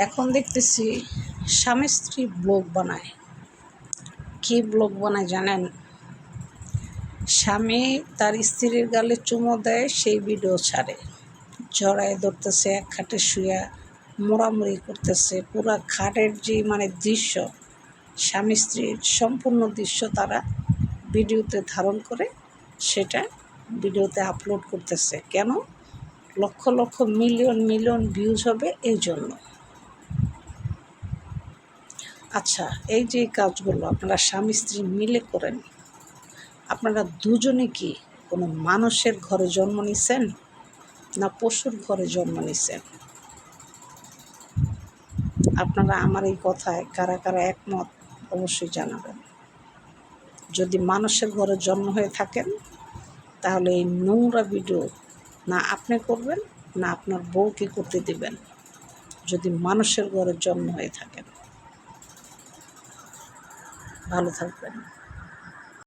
এখন দেখতেছি স্বামী স্ত্রী ব্লগ বানায়। কি ব্লগ বানায় জানেন? স্বামী তার স্ত্রীর গালে চুমো দেয়, সেই ভিডিও ছাড়ে। জড়ায় ধরতেছে, এক খাটে শুয়া মোড়ামুড়ি করতেছে। পুরা খাটের যে দৃশ্য, স্বামী স্ত্রীর সম্পূর্ণ দৃশ্য তারা ভিডিওতে ধারণ করে সেটা ভিডিওতে আপলোড করতেছে। কেন? Lakh lakh million million views হবে এই জন্য। আচ্ছা, এই যে কাজগুলো আপনারা স্বামী স্ত্রী মিলে করেন, আপনারা দুজনে কি কোনো মানুষের ঘরে জন্ম নিছেন না পশুর ঘরে জন্ম নিছেন? আপনারা আমার এই কথায় কারা কারা একমত অবশ্যই জানাবেন। যদি মানুষের ঘরে জন্ম হয়ে থাকেন তাহলে এই নোংরা ভিডিও না আপনি করবেন না আপনার বউকে করতে দিবেন, যদি মানুষের ঘরে জন্ম হয়ে থাকেন। ভালো থাকবেন।